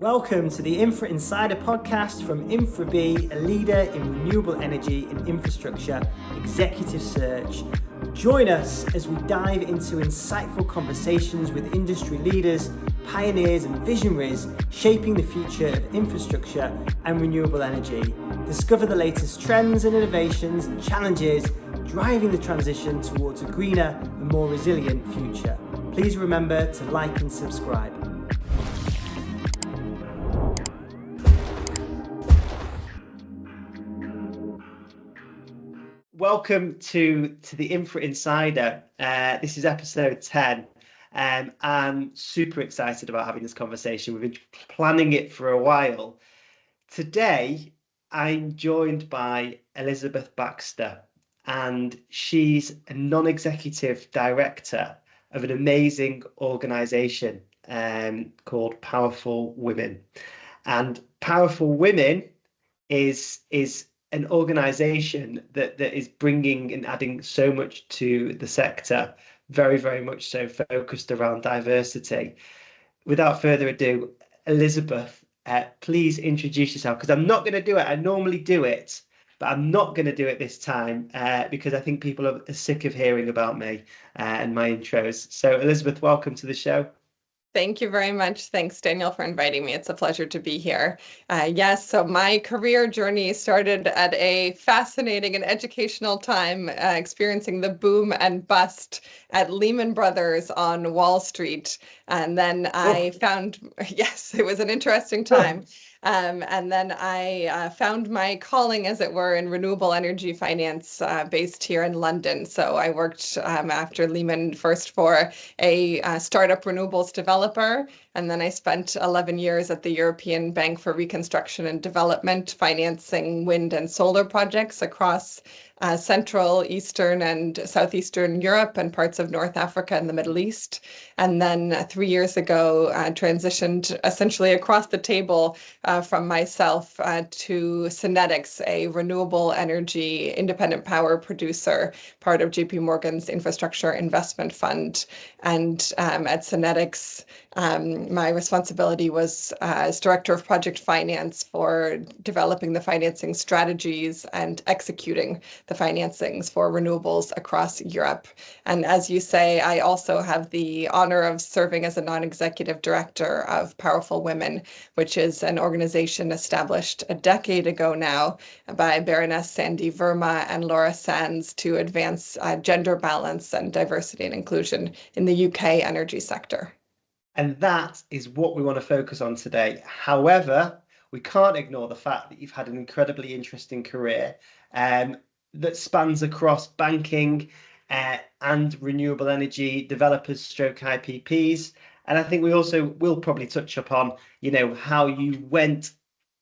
Welcome to the Infra Insider podcast from Infra-Be, a leader in renewable energy and infrastructure executive search. Join us as we dive into insightful conversations with industry leaders, pioneers and visionaries shaping the future of infrastructure and renewable energy. Discover the latest trends and innovations and challenges driving the transition towards a greener and more resilient future. Please remember to like and subscribe. Welcome to the Infra Insider. This is episode 10. I'm super excited about having this conversation. We've been planning it for a while. Today, I'm joined by Elizabeth Baxter, and she's a non-executive director of an amazing organisation called Powerful Women. And Powerful Women is an organisation that is bringing and adding so much to the sector, very, very much so focused around diversity. Without further ado, Elizabeth, please introduce yourself, because I'm not going to do it. I normally do it, but I'm not going to do it this time because I think people are sick of hearing about me and my intros. So Elizabeth, welcome to the show. Thank you very much. Thanks, Daniel, for inviting me. It's a pleasure to be here. Yes, so my career journey started at a fascinating and educational time, experiencing the boom and bust at Lehman Brothers on Wall Street. And then I found, yes, it was an interesting time. And then I found my calling, as it were, in renewable energy finance based here in London. So I worked after Lehman first for a startup renewables developer, and then I spent 11 years at the European Bank for Reconstruction and Development, financing wind and solar projects across Central, Eastern, and Southeastern Europe and parts of North Africa and the Middle East. And then 3 years ago, transitioned essentially across the table from myself to Synetics, a renewable energy independent power producer, part of JP Morgan's Infrastructure Investment Fund. And at Synetics, my responsibility was as Director of Project Finance for developing the financing strategies and executing the financings for renewables across Europe. And as you say, I also have the honor of serving as a non-executive director of Powerful Women, which is an organization established a decade ago now by Baroness Sandy Verma and Laura Sands to advance gender balance and diversity and inclusion in the UK energy sector. And that is what we want to focus on today. However, we can't ignore the fact that you've had an incredibly interesting career that spans across banking and renewable energy developers stroke IPPs. And I think we also will probably touch upon, how you went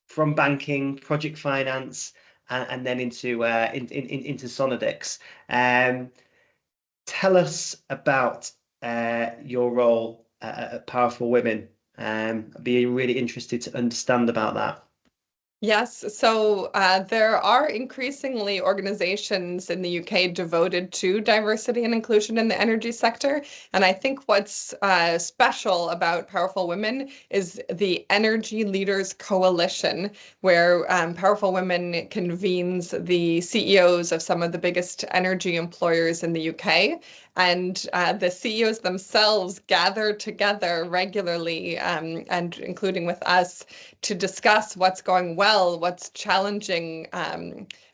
from banking, project finance, and then into Synetics. Tell us about your role at Powerful Women. I'd be really interested to understand about that. Yes, so there are increasingly organizations in the UK devoted to diversity and inclusion in the energy sector. And I think what's special about Powerful Women is the Energy Leaders Coalition, where Powerful Women convenes the CEOs of some of the biggest energy employers in the UK. And the CEOs themselves gather together regularly, and including with us, to discuss what's going well, what's challenging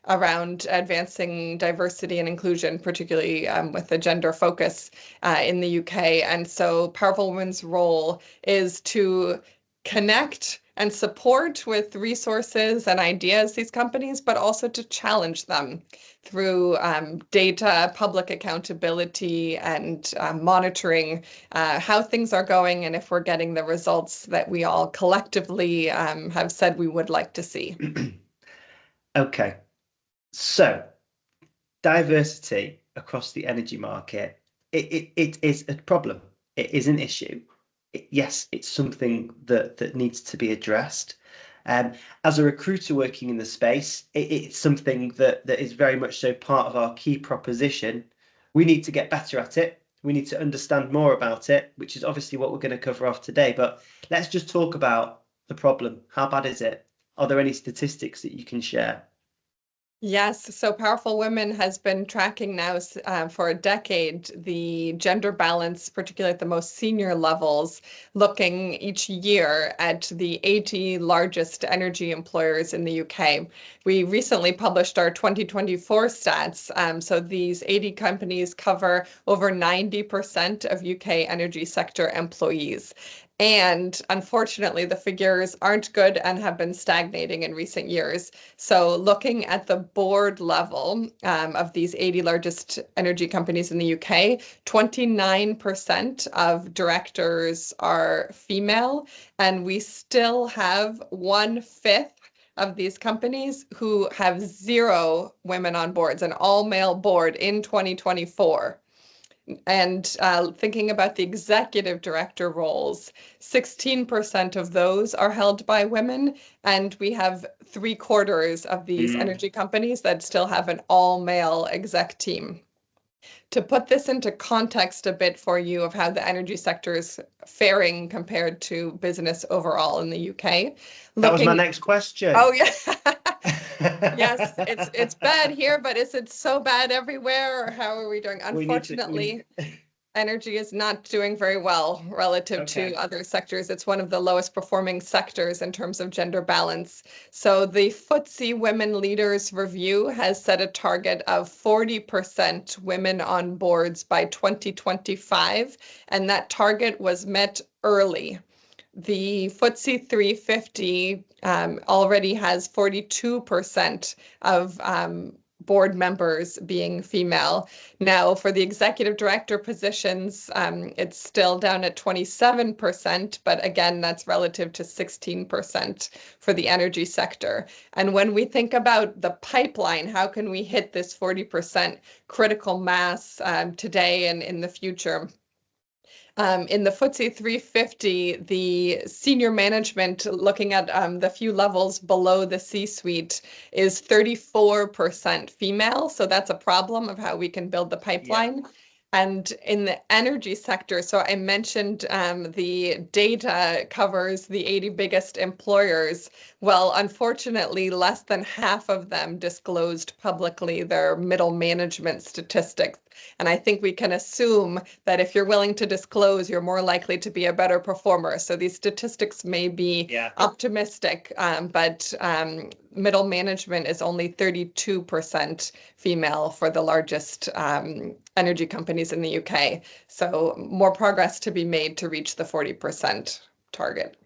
around advancing diversity and inclusion, particularly with the gender focus in the UK. And so Powerful Women's role is to connect and support with resources and ideas these companies, but also to challenge them through data, public accountability, and monitoring how things are going and if we're getting the results that we all collectively have said we would like to see. Okay, so diversity across the energy market, it is a problem. It is an issue. Yes, it's something that needs to be addressed. As a recruiter working in the space, it's something that is very much so part of our key proposition. We need to get better at it. We need to understand more about it, which is obviously what we're going to cover off today. But let's just talk about the problem? How bad is it? Are there any statistics that you can share? Yes, so Powerful Women has been tracking now for a decade the gender balance, particularly at the most senior levels, looking each year at the 80 largest energy employers in the UK. We recently published our 2024 stats. So these 80 companies cover over 90% of UK energy sector employees. And unfortunately, the figures aren't good and have been stagnating in recent years. So looking at the board level of these 80 largest energy companies in the UK, 29% of directors are female, and we still have 1/5 of these companies who have 0 women on boards, an all-male board in 2024. And thinking about the executive director roles, 16% of those are held by women, and we have 3/4 of these energy companies that still have an all-male exec team. To put this into context a bit for you of how the energy sector is faring compared to business overall in the UK. That was my next question. Oh, yeah. Yes, it's bad here, but is it so bad everywhere, or how are we doing? Unfortunately, energy is not doing very well relative to other sectors. It's one of the lowest performing sectors in terms of gender balance. So the FTSE Women Leaders Review has set a target of 40% women on boards by 2025, and that target was met early. The FTSE 350 already has 42% of board members being female. Now, for the executive director positions, it's still down at 27%, but again, that's relative to 16% for the energy sector. And when we think about the pipeline, how can we hit this 40% critical mass today and in the future? In the FTSE 350, the senior management, looking at the few levels below the C-suite, is 34% female. So that's a problem of how we can build the pipeline. Yeah. And in the energy sector, so I mentioned the data covers the 80 biggest employers. Well, unfortunately, less than half of them disclosed publicly their middle management statistics. And I think we can assume that if you're willing to disclose, you're more likely to be a better performer. So these statistics may be optimistic, but middle management is only 32% female for the largest energy companies in the UK. So more progress to be made to reach the 40% target.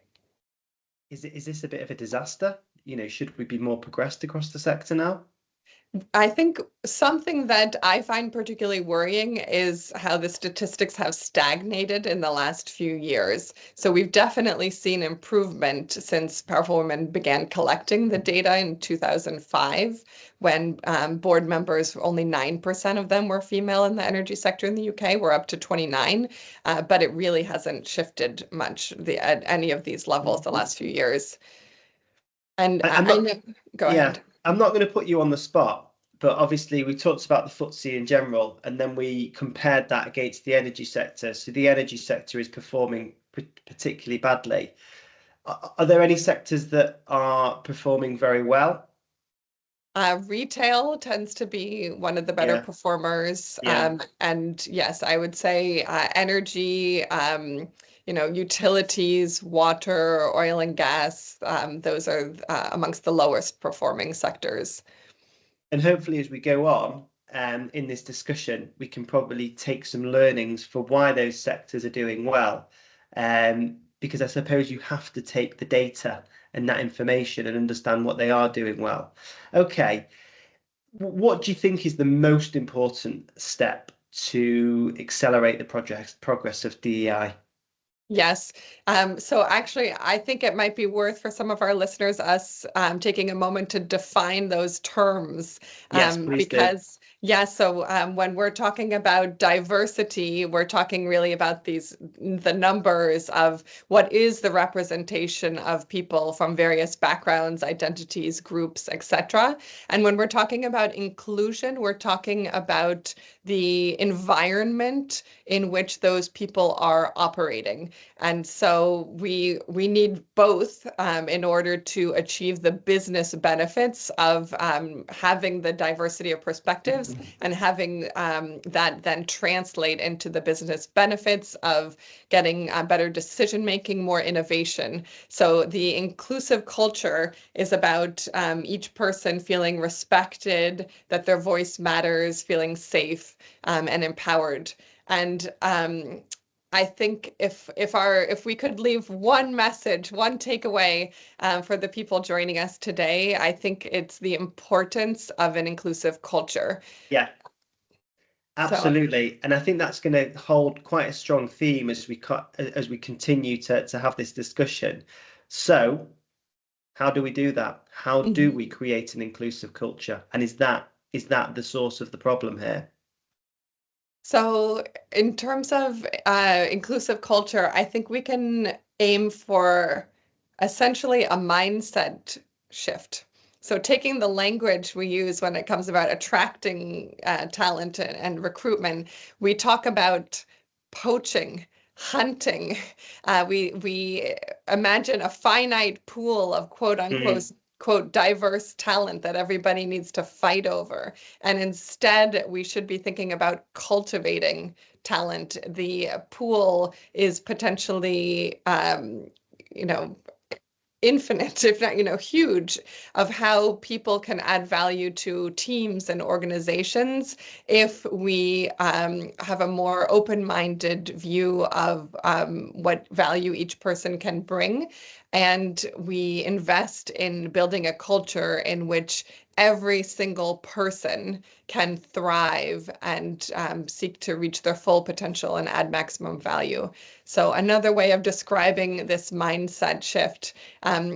Is this a bit of a disaster? Should we be more progressed across the sector now? I think something that I find particularly worrying is how the statistics have stagnated in the last few years. So we've definitely seen improvement since Powerful Women began collecting the data in 2005, when board members, only 9% of them were female in the energy sector in the UK. We're up to 29, but it really hasn't shifted much at any of these levels the last few years. And go ahead. I'm not going to put you on the spot, but obviously we talked about the FTSE in general, and then we compared that against the energy sector. So the energy sector is performing particularly badly. Are there any sectors that are performing very well? Retail tends to be one of the better performers. And yes, I would say energy, utilities, water, oil and gas, those are amongst the lowest performing sectors. And hopefully as we go on in this discussion, we can probably take some learnings for why those sectors are doing well. Because I suppose you have to take the data and that information and understand what they are doing well. Okay, what do you think is the most important step to accelerate the progress of DEI? Yes. So actually, I think it might be worth for some of our listeners us taking a moment to define those terms. Yes, please because do. Yeah, so when we're talking about diversity, we're talking really about the numbers of what is the representation of people from various backgrounds, identities, groups, etc. And when we're talking about inclusion, we're talking about the environment in which those people are operating. And so we need both in order to achieve the business benefits of having the diversity of perspectives and having that then translate into the business benefits of getting better decision making, more innovation. So the inclusive culture is about each person feeling respected, that their voice matters, feeling safe and empowered. And I think if we could leave one message, one takeaway for the people joining us today, I think it's the importance of an inclusive culture. Yeah, So, absolutely. And I think that's going to hold quite a strong theme as we continue to have this discussion. So, how do we do that? How do mhm. we create an inclusive culture? And is that the source of the problem here? So in terms of inclusive culture, I think we can aim for essentially a mindset shift. So taking the language we use when it comes about attracting talent and recruitment, we talk about poaching, hunting. We imagine a finite pool of quote unquote Mm, quote diverse talent that everybody needs to fight over. And instead, we should be thinking about cultivating talent. The pool is potentially, you know, infinite, if not, huge, of how people can add value to teams and organizations if we have a more open-minded view of what value each person can bring. And we invest in building a culture in which every single person can thrive and seek to reach their full potential and add maximum value. So another way of describing this mindset shift,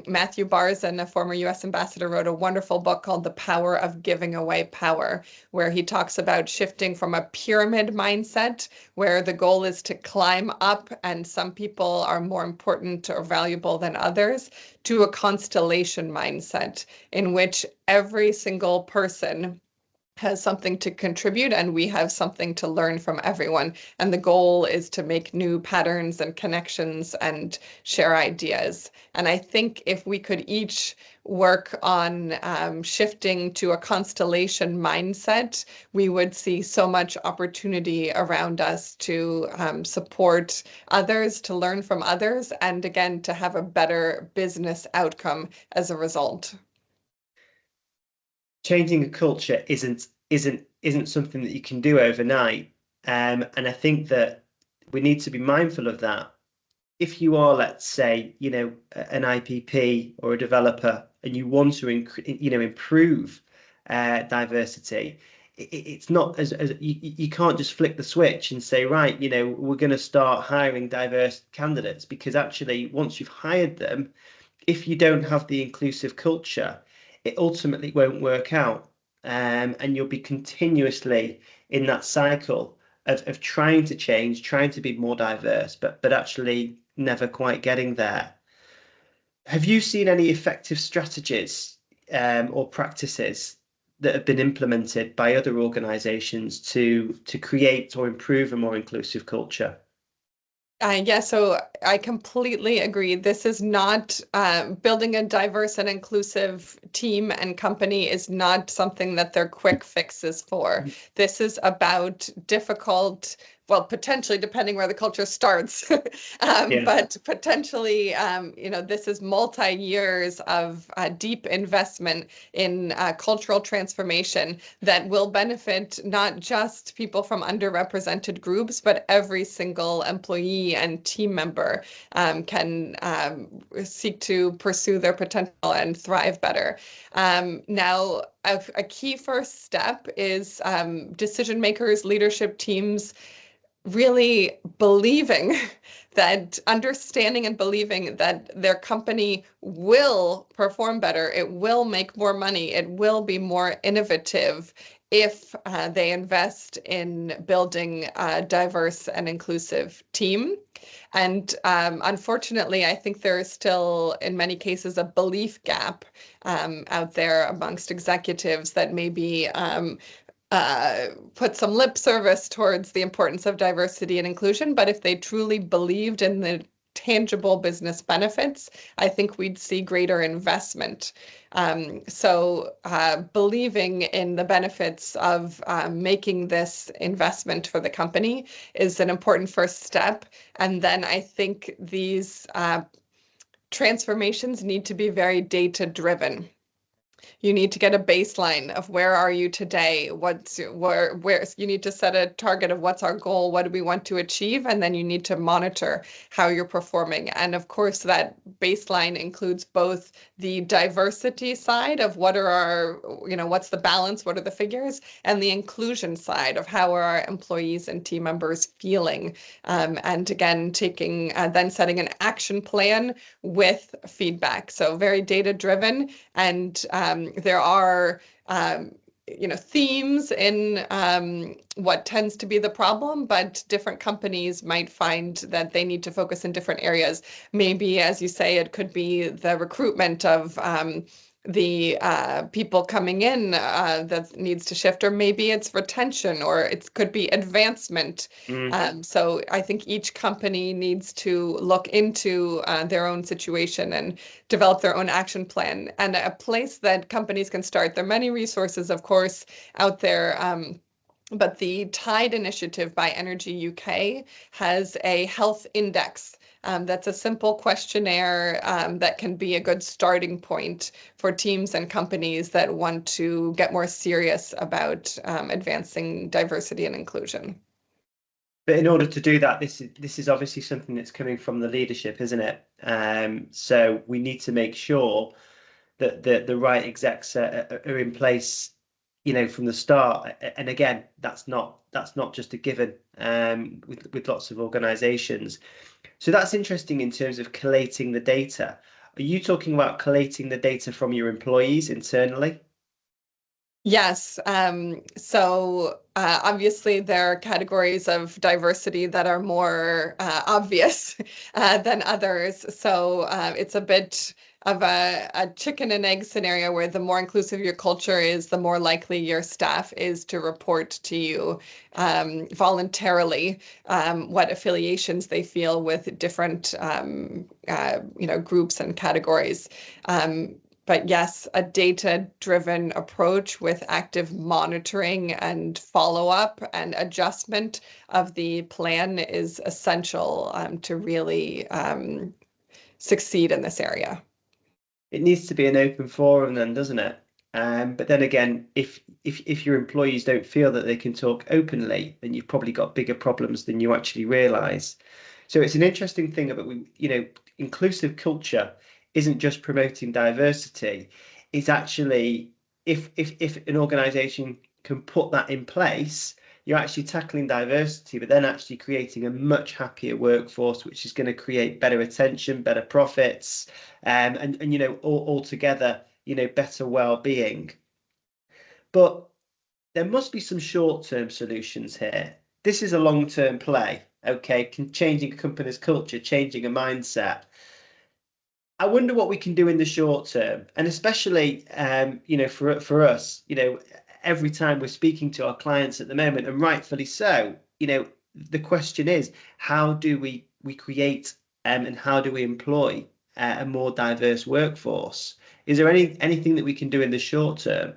Matthew Barzin, a former US ambassador, wrote a wonderful book called The Power of Giving Away Power, where he talks about shifting from a pyramid mindset, where the goal is to climb up and some people are more important or valuable than others, to a constellation mindset in which every single person has something to contribute and we have something to learn from everyone. And the goal is to make new patterns and connections and share ideas. And I think if we could each work on shifting to a constellation mindset, we would see so much opportunity around us to support others, to learn from others, and again, to have a better business outcome as a result. changing a culture isn't something that you can do overnight. And I think that we need to be mindful of that. If you are, let's say, an IPP or a developer, and you want to, improve diversity, it's not as you can't just flick the switch and say, right, we're going to start hiring diverse candidates, because actually, once you've hired them, if you don't have the inclusive culture, it ultimately won't work out. And you'll be continuously in that cycle of trying to change, trying to be more diverse, but actually never quite getting there. Have you seen any effective strategies or practices that have been implemented by other organizations to create or improve a more inclusive culture? Yeah, so I completely agree. This is not building a diverse and inclusive team and company is not something that they're quick fixes for. This is about difficult, well, potentially depending where the culture starts, Yeah. but potentially, this is multi-years of deep investment in cultural transformation that will benefit not just people from underrepresented groups, but every single employee and team member can seek to pursue their potential and thrive better. Now, a key first step is decision makers, leadership teams really believing that understanding and believing that their company will perform better, it will make more money, it will be more innovative if they invest in building a diverse and inclusive team. And unfortunately, I think there is still, in many cases, a belief gap out there amongst executives that maybe put some lip service towards the importance of diversity and inclusion. But if they truly believed in the tangible business benefits, I think we'd see greater investment. So believing in the benefits of making this investment for the company is an important first step. And then I think these transformations need to be very data-driven. You need to get a baseline of where are you today, where you need to set a target of what's our goal, what do we want to achieve, and then you need to monitor how you're performing. And of course, that baseline includes both the diversity side of what are our, what's the balance, what are the figures, and the inclusion side of how are our employees and team members feeling. And again, then setting an action plan with feedback. So very data driven, and there are themes in what tends to be the problem, but different companies might find that they need to focus in different areas. Maybe, as you say, it could be the recruitment of the people coming in that needs to shift, or maybe it's retention, or it could be advancement. So I think each company needs to look into their own situation and develop their own action plan. And a place that companies can start, there are many resources, of course, out there. But the Tide initiative by Energy UK has a health index. That's a simple questionnaire that can be a good starting point for teams and companies that want to get more serious about advancing diversity and inclusion. But in order to do that, this is obviously something that's coming from the leadership, isn't it? So we need to make sure that the right execs are in place, from the start. And again, that's not just a given with lots of organizations. So that's interesting in terms of collating the data. Are you talking about collating the data from your employees internally? Yes. So obviously there are categories of diversity that are more obvious than others. So it's a bit of a chicken and egg scenario where the more inclusive your culture is, the more likely your staff is to report to you voluntarily what affiliations they feel with different groups and categories. But yes, a data-driven approach with active monitoring and follow-up and adjustment of the plan is essential to really succeed in this area. It needs to be an open forum then, doesn't it? But then again, if your employees don't feel that they can talk openly, then you've probably got bigger problems than you actually realize. So it's an interesting thing about inclusive culture isn't just promoting diversity. It's actually, if an organization can put that in place, you're actually tackling diversity, but then actually creating a much happier workforce, which is going to create better retention, better profits, and altogether, better well-being. But there must be some short-term solutions here. This is a long-term play, okay? Changing a company's culture, changing a mindset. I wonder what we can do in the short term, and especially, for us, every time we're speaking to our clients at the moment, and rightfully so, the question is, how do we create and how do we employ a more diverse workforce? Is there anything that we can do in the short term?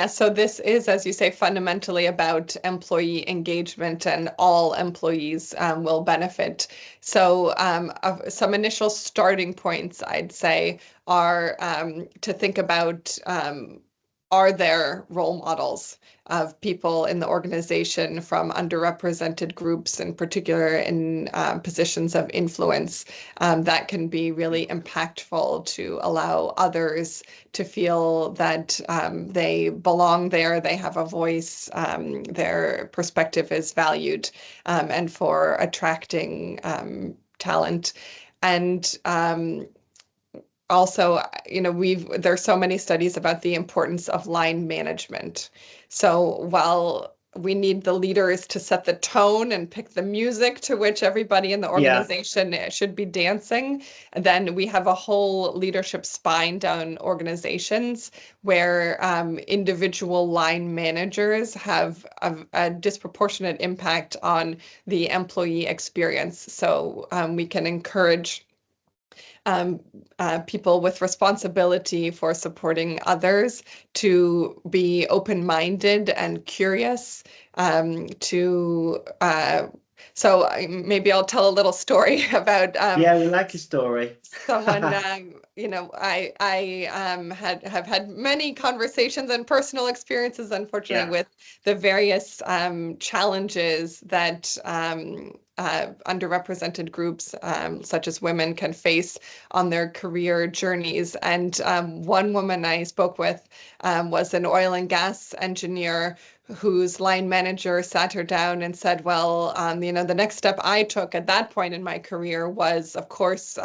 So this is, as you say, fundamentally about employee engagement, and all employees will benefit. So some initial starting points, I'd say, are to think about, are there role models of people in the organization from underrepresented groups, in particular in positions of influence, that can be really impactful to allow others to feel that they belong there, they have a voice, their perspective is valued, and for attracting talent. And also, there's so many studies about the importance of line management. So while we need the leaders to set the tone and pick the music to which everybody in the Yeah, organization should be dancing, then we have a whole leadership spine down organizations where individual line managers have a disproportionate impact on the employee experience. So we can encourage um, people with responsibility for supporting others to be open-minded and curious, maybe I'll tell a little story about yeah, we like a story. someone, I have had many conversations and personal experiences, unfortunately, Yeah, with the various challenges that underrepresented groups, such as women, can face on their career journeys. And one woman I spoke with was an oil and gas engineer whose line manager sat her down and said, well, the next step I took at that point in my career was, of course,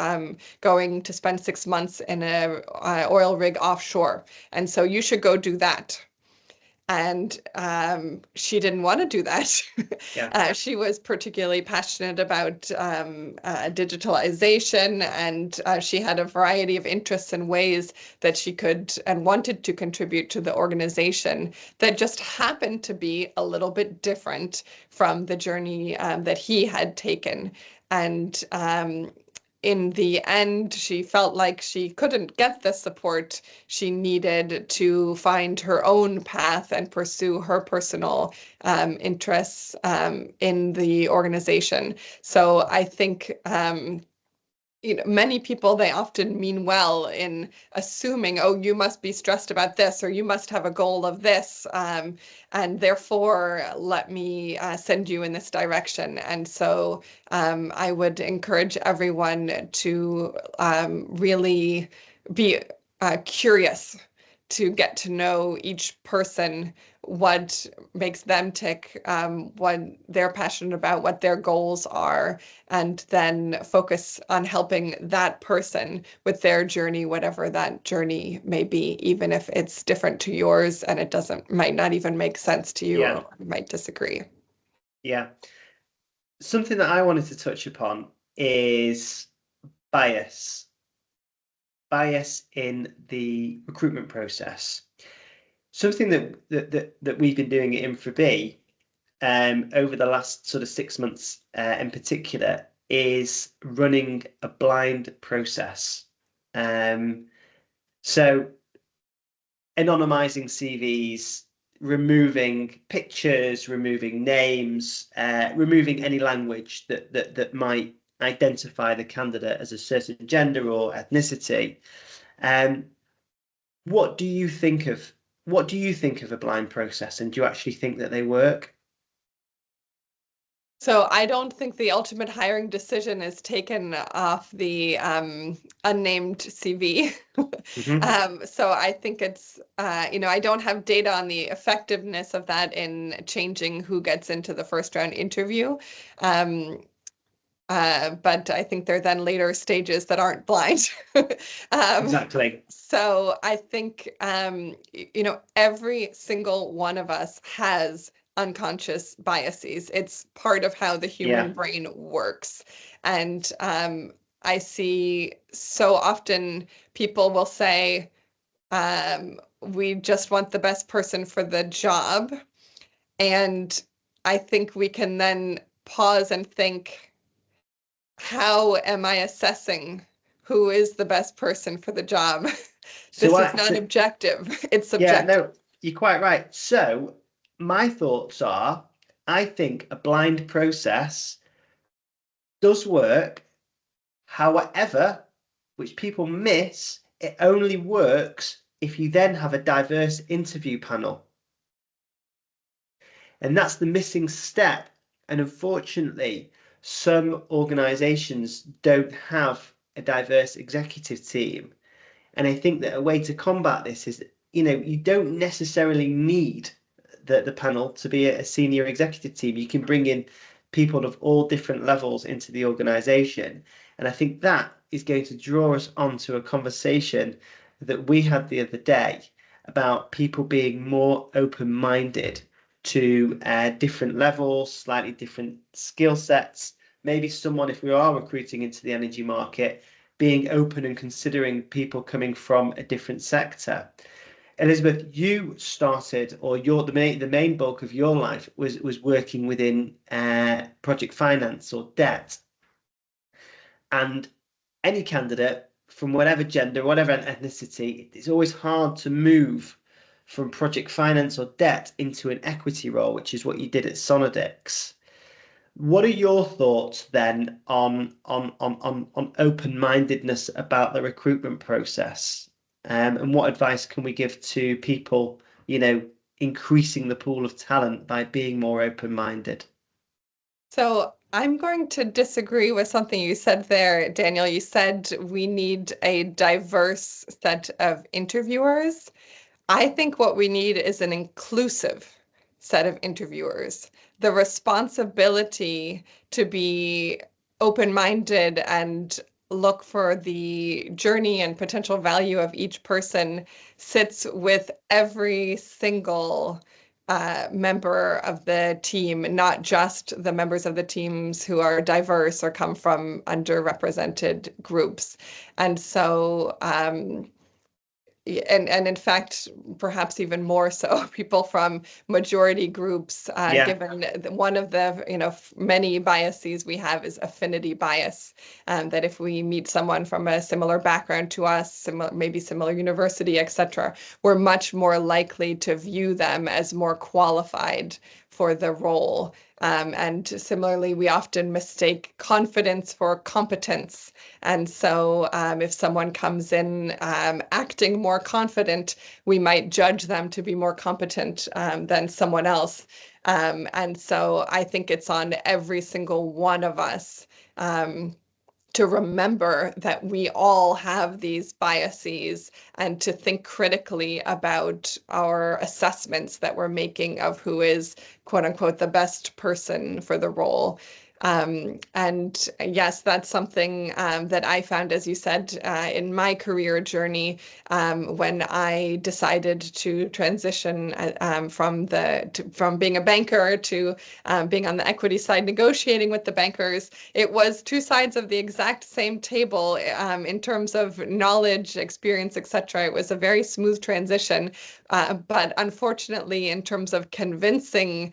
going to spend 6 months in a oil rig offshore. And so you should go do that. And she didn't want to do that. yeah, She was particularly passionate about digitalization, and she had a variety of interests and ways that she could and wanted to contribute to the organization that just happened to be a little bit different from the journey that he had taken. And in the end, she felt like she couldn't get the support she needed to find her own path and pursue her personal interests in the organization. So I think many people, they often mean well in assuming, oh, you must be stressed about this, or you must have a goal of this, and therefore let me send you in this direction. And so I would encourage everyone to really be curious to get to know each person, what makes them tick, what they're passionate about, what their goals are, and then focus on helping that person with their journey, whatever that journey may be, even if it's different to yours and it might not even make sense to you, yeah, or you might disagree. yeah. Something that I wanted to touch upon is bias. Bias in the recruitment process. Something that we've been doing at Infra-Be over the last sort of 6 months in particular is running a blind process. So anonymizing CVs, removing pictures, removing names, removing any language that might identify the candidate as a certain gender or ethnicity. Um, what do you think of a blind process, and do you actually think that they work? So I don't think the ultimate hiring decision is taken off the unnamed CV. Hmm. So I think I don't have data on the effectiveness of that in changing who gets into the first round interview. Um, but I think there are then later stages that aren't blind. Um, Exactly. so I think, every single one of us has unconscious biases. It's part of how the human Yeah. brain works. And I see so often people will say, we just want the best person for the job. And I think we can then pause and think, how am I assessing who is the best person for the job? So This is I not so objective, it's yeah, subjective. no, you're quite right. So my thoughts are, I think a blind process does work. However, which people miss, it only works if you then have a diverse interview panel. And that's the missing step. And unfortunately, some organizations don't have a diverse executive team. And I think that a way to combat this is, you don't necessarily need the panel to be a senior executive team. You can bring in people of all different levels into the organization. And I think that is going to draw us onto a conversation that we had the other day about people being more open-minded to different levels, slightly different skill sets. Maybe someone, if we are recruiting into the energy market, being open and considering people coming from a different sector. Elizabeth, you started, or the main bulk of your life was working within project finance or debt. And any candidate from whatever gender, whatever ethnicity, it's always hard to move from project finance or debt into an equity role, which is what you did at Sonadix. What are your thoughts then on open-mindedness about the recruitment process? And what advice can we give to people, increasing the pool of talent by being more open-minded? So I'm going to disagree with something you said there, Daniel. You said we need a diverse set of interviewers. I think what we need is an inclusive set of interviewers. The responsibility to be open-minded and look for the journey and potential value of each person sits with every single member of the team, not just the members of the teams who are diverse or come from underrepresented groups. And so and in fact, perhaps even more so, people from majority groups, given one of the many biases we have is affinity bias, that if we meet someone from a similar background to us, maybe similar university, etc., we're much more likely to view them as more qualified for the role. And similarly, we often mistake confidence for competence. And so if someone comes in acting more confident, we might judge them to be more competent than someone else. And so I think it's on every single one of us to remember that we all have these biases and to think critically about our assessments that we're making of who is, quote unquote, the best person for the role. And yes, that's something that I found, as you said, in my career journey, when I decided to transition from being a banker to being on the equity side, negotiating with the bankers. It was two sides of the exact same table in terms of knowledge, experience, etc. It was a very smooth transition, but unfortunately, in terms of convincing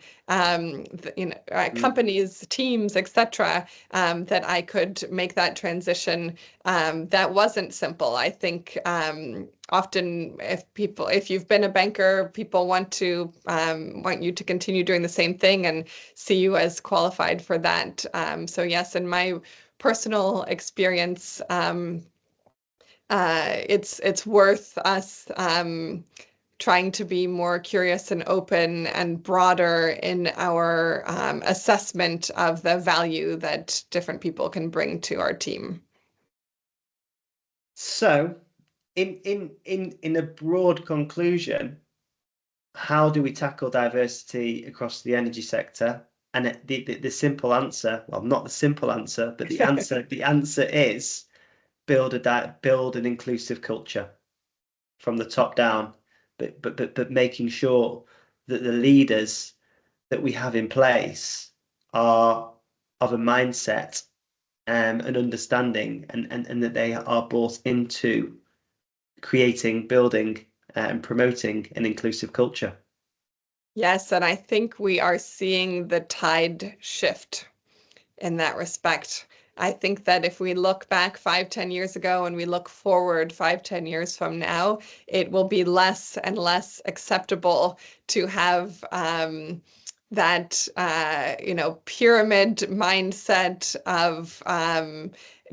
companies, teams, etc., that I could make that transition. That wasn't simple. I think often if you've been a banker, people want you to continue doing the same thing and see you as qualified for that. So yes, in my personal experience, it's worth us trying to be more curious and open and broader in our assessment of the value that different people can bring to our team. So, in a broad conclusion, how do we tackle diversity across the energy sector? And the simple answer, well, not the simple answer, but the answer is build an inclusive culture from the top down, but making sure that the leaders that we have in place are of a mindset and understanding, and that they are brought into creating, building, and promoting an inclusive culture. Yes, and I think we are seeing the tide shift in that respect. I think that if we look back 5-10 years ago and we look forward 5-10 years from now, it will be less and less acceptable to have that pyramid mindset of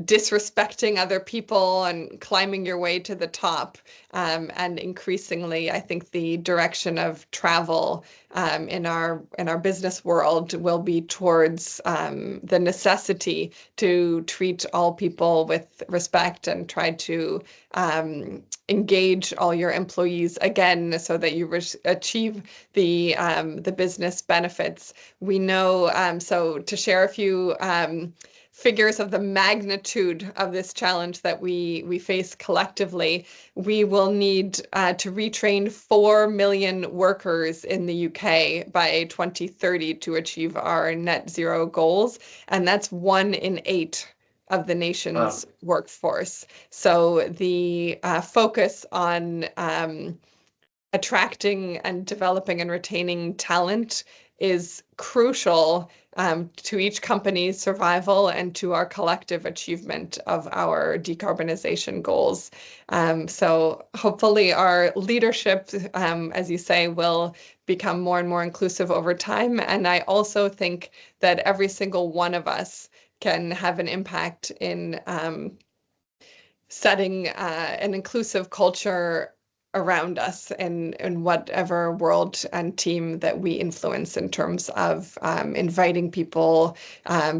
disrespecting other people and climbing your way to the top. And increasingly, I think the direction of travel in our business world will be towards the necessity to treat all people with respect and try to engage all your employees again, so that you achieve the business benefit benefits. We know, so to share a few figures of the magnitude of this challenge that we face collectively, we will need to retrain 4 million workers in the UK by 2030 to achieve our net zero goals. And that's 1 in 8 of the nation's workforce. So the focus on attracting and developing and retaining talent is crucial to each company's survival and to our collective achievement of our decarbonization goals. So hopefully our leadership, as you say, will become more and more inclusive over time. And I also think that every single one of us can have an impact in setting an inclusive culture around us in whatever world and team that we influence, in terms of inviting people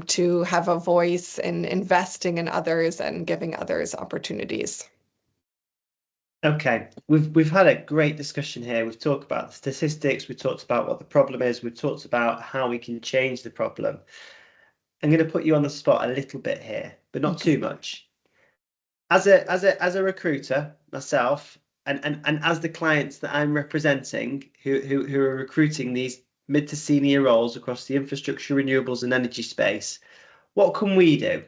to have a voice in investing in others and giving others opportunities. Okay, we've had a great discussion here. We've talked about the statistics, we've talked about what the problem is, we've talked about how we can change the problem. I'm going to put you on the spot a little bit here, but not too much. As a recruiter myself, and as the clients that I'm representing who are recruiting these mid to senior roles across the infrastructure, renewables, and energy space, what can we do?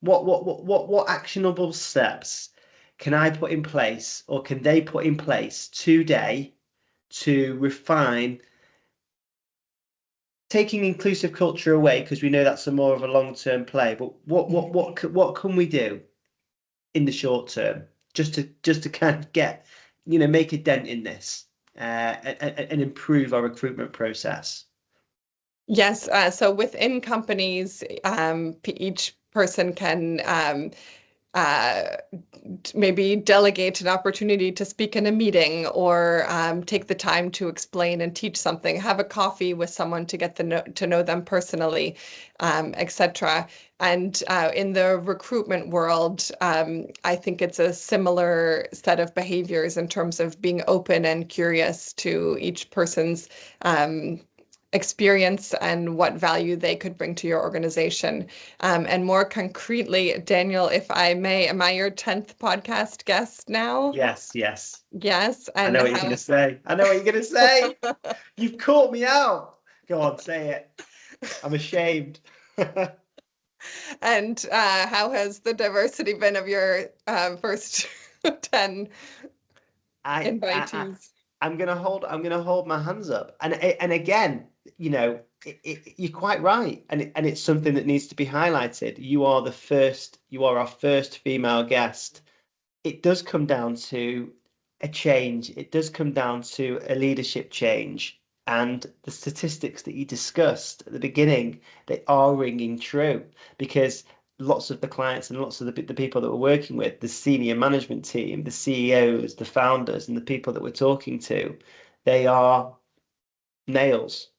What actionable steps can I put in place, or can they put in place today to refine taking inclusive culture away, because we know that's a more of a long-term play, but what can we do in the short term just to kind of get, make a dent in this and improve our recruitment process? Yes, so within companies, each person can maybe delegate an opportunity to speak in a meeting, or take the time to explain and teach something, have a coffee with someone to get to know them personally, etc. And in the recruitment world, I think it's a similar set of behaviors in terms of being open and curious to each person's experience and what value they could bring to your organization. And more concretely, Daniel, if I may, am I your 10th podcast guest now? Yes. Yes. I know what you're going to say. You've caught me out. Go on, say it. I'm ashamed. And how has the diversity been of your first 10 invitees? I'm gonna hold my hands up, and again, you're quite right, and it's something that needs to be highlighted. You are our first female guest. It does come down to a change. It does come down to a leadership change, and the statistics that you discussed at the beginning, they are ringing true, because lots of the clients and lots of the people that we're working with, the senior management team, the CEOs, the founders, and the people that we're talking to, they are males.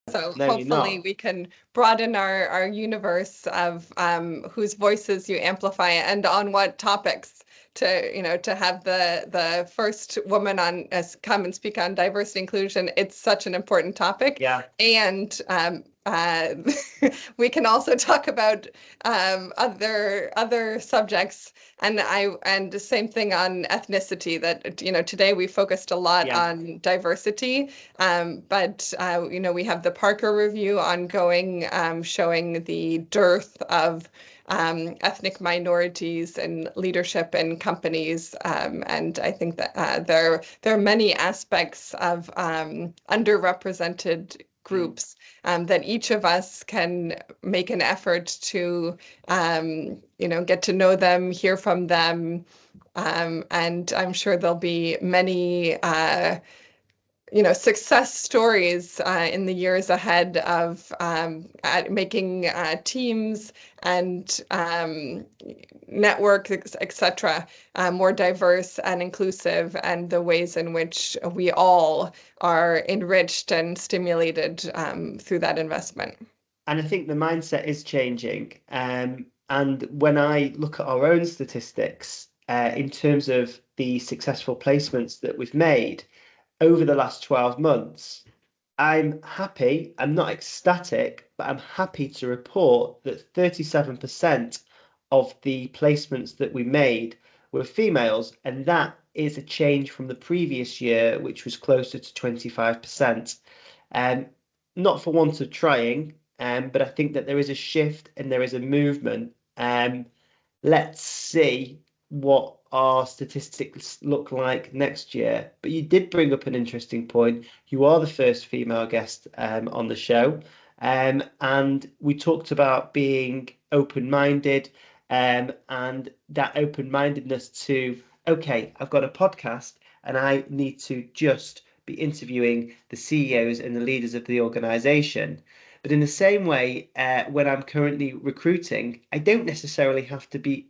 So No, hopefully we can broaden our universe of whose voices you amplify, and on what topics, to have the first woman on come and speak on diversity inclusion. It's such an important topic. Yeah. And we can also talk about other subjects, and the same thing on ethnicity, that today we focused a lot on diversity, but we have the Parker Review ongoing, showing the dearth of ethnic minorities and leadership in companies, and I think that there are many aspects of underrepresented groups that each of us can make an effort to get to know them, hear from them, and I'm sure there'll be many success stories in the years ahead of making teams and networks, etc., more diverse and inclusive, and the ways in which we all are enriched and stimulated through that investment. And I think the mindset is changing. And when I look at our own statistics, in terms of the successful placements that we've made over the last 12 months, I'm happy, I'm not ecstatic, but I'm happy to report that 37% of the placements that we made were females, and that is a change from the previous year, which was closer to 25%. Um, Not for want of trying, but I think that there is a shift and there is a movement. Let's see what our statistics look like next year. But you did bring up an interesting point. You are the first female guest on the show. And we talked about being open-minded and that open-mindedness to, okay, I've got a podcast and I need to just be interviewing the CEOs and the leaders of the organization. But in the same way, when I'm currently recruiting, I don't necessarily have to be,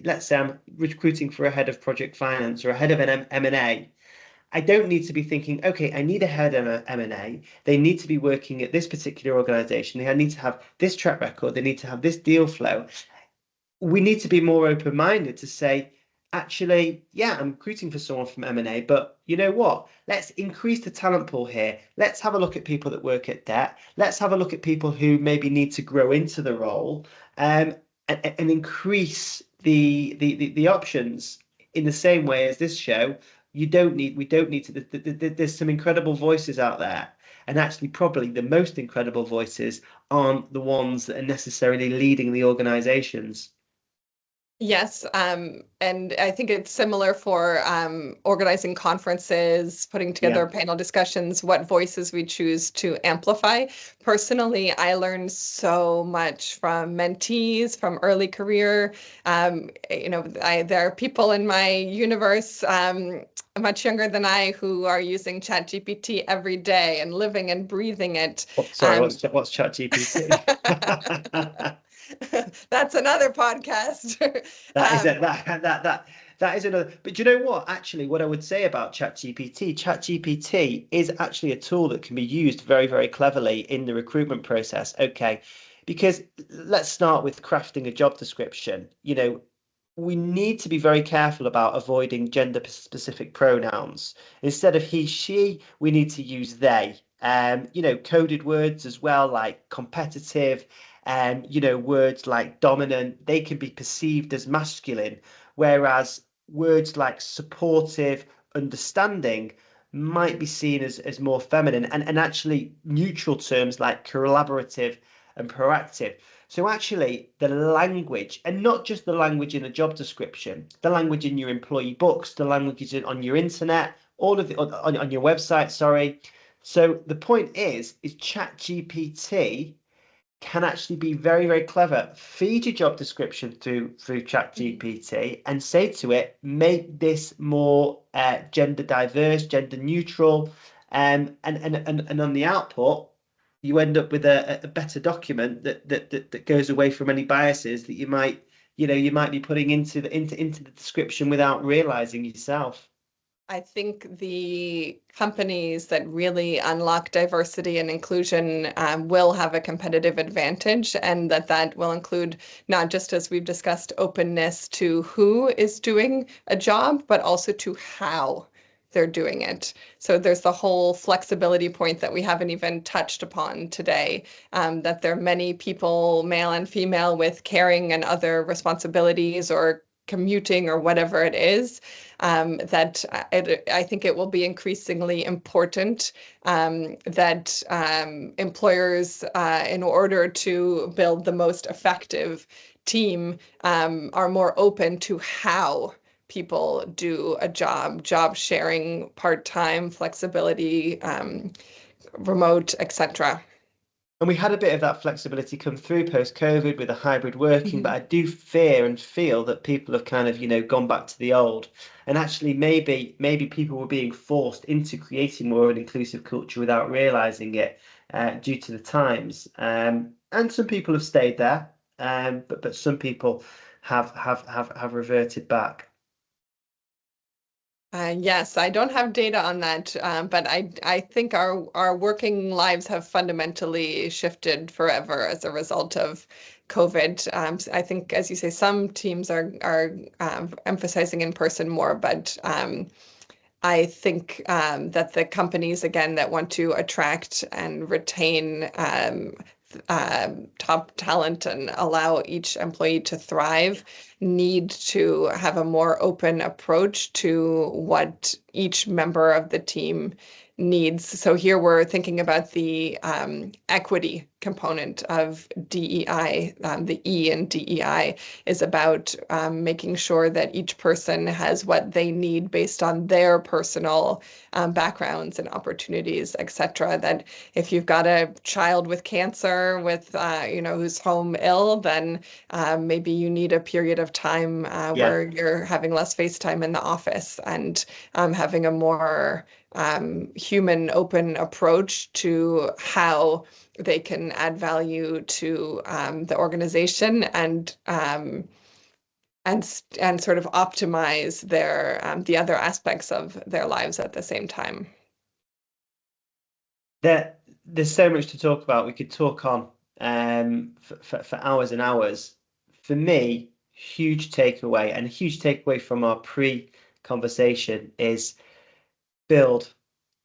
let's say I'm recruiting for a head of project finance or a head of an M&A. I don't need to be thinking, okay, I need a head of M&A. They need to be working at this particular organization. They need to have this track record. They need to have this deal flow. We need to be more open-minded to say, actually, yeah, I'm recruiting for someone from M&A, but you know what? Let's increase the talent pool here. Let's have a look at people that work at debt. Let's have a look at people who maybe need to grow into the role, and increase the options in the same way as this show. We don't need to, there's some incredible voices out there. And actually, probably the most incredible voices aren't the ones that are necessarily leading the organizations. Yes, and I think it's similar for organizing conferences, putting together Yeah. panel discussions, what voices we choose to amplify. Personally, I learned so much from mentees from early career. There are people in my universe much younger than I who are using ChatGPT every day and living and breathing it. Sorry, what's ChatGPT? That's another podcast. That is Um, it. That is another. But do you know what? Actually, what I would say about ChatGPT is actually a tool that can be used very, very cleverly in the recruitment process. Okay, because let's start with crafting a job description. We need to be very careful about avoiding gender specific pronouns. Instead of he, she, we need to use they. Coded words as well, like competitive, words like dominant, they can be perceived as masculine, whereas words like supportive, understanding might be seen as more feminine, and actually neutral terms like collaborative and proactive. So actually, the language, and not just the language in a job description, the language in your employee books, the languages on your internet, all of the on your website, sorry. So the point is ChatGPT can actually be very, very clever. Feed your job description through ChatGPT and say to it, make this more gender diverse, gender neutral, and on the output, you end up with a better document that goes away from any biases that you might be putting into the description without realizing yourself. I think the companies that really unlock diversity and inclusion will have a competitive advantage, and that will include not just, as we've discussed, openness to who is doing a job, but also to how they're doing it. So there's the whole flexibility point that we haven't even touched upon today, that there are many people, male and female, with caring and other responsibilities or commuting or whatever it is, I think it will be increasingly important that employers, in order to build the most effective team, are more open to how people do a job sharing, part-time, flexibility, remote, etc. And we had a bit of that flexibility come through post-COVID with the hybrid working, but Mhm. I do fear and feel that people have kind of, gone back to the old. And actually maybe people were being forced into creating more of an inclusive culture without realizing it, due to the times. And some people have stayed there, but some people have reverted back. Yes, I don't have data on that, but I think our working lives have fundamentally shifted forever as a result of COVID. I think, as you say, some teams are emphasizing in person more, but I think that the companies, again, that want to attract and retain top talent and allow each employee to thrive need to have a more open approach to what each member of the team needs. So here we're thinking about the equity component of DEI. The E in DEI is about making sure that each person has what they need based on their personal backgrounds and opportunities, etc. That if you've got a child with cancer, with who's home ill, then maybe you need a period of time where you're having less face time in the office, and having a more human, open approach to how they can add value to the organization and sort of optimize their the other aspects of their lives at the same time. There's so much to talk about. We could talk on for hours and hours. For me, huge takeaway, and a huge takeaway from our pre-conversation is build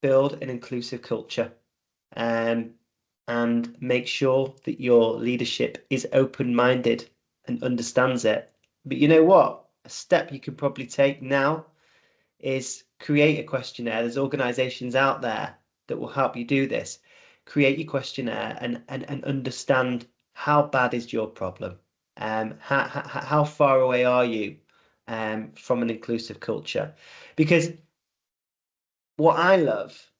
an inclusive culture, and make sure that your leadership is open-minded and understands it. But you know what? A step you can probably take now is create a questionnaire. There's organizations out there that will help you do this. Create your questionnaire and understand how bad is your problem. How far away are you from an inclusive culture? Because what I love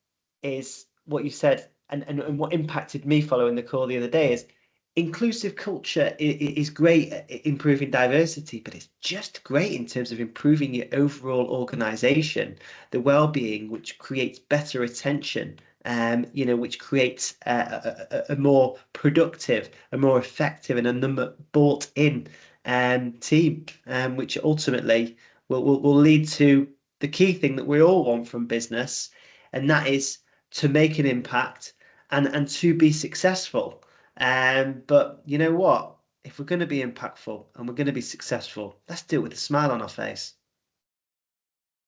is what you said, and what impacted me following the call the other day is inclusive culture is great at improving diversity, but it's just great in terms of improving your overall organization, the well-being, which creates better attention, which creates a more productive, a more effective, and a bought-in team, which ultimately will lead to the key thing that we all want from business, and that is to make an impact and to be successful. But you know what? If we're going to be impactful and we're going to be successful, let's do it with a smile on our face.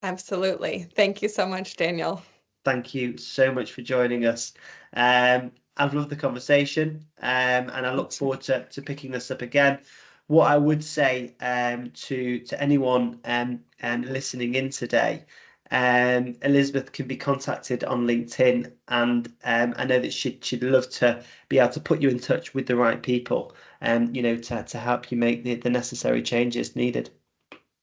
Absolutely. Thank you so much, Daniel. Thank you so much for joining us. I've loved the conversation, and I look forward to picking this up again. What I would say to anyone listening in today, Elizabeth can be contacted on LinkedIn, and I know that she'd love to be able to put you in touch with the right people, to help you make the necessary changes needed.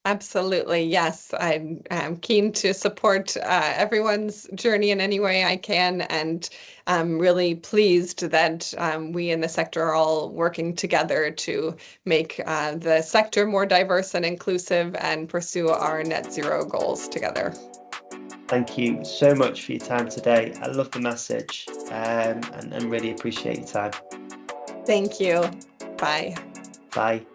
Absolutely, yes. I'm keen to support everyone's journey in any way I can, and I'm really pleased that we in the sector are all working together to make the sector more diverse and inclusive and pursue our net zero goals together. Thank you so much for your time today. I love the message, and really appreciate your time. Thank you. Bye. Bye.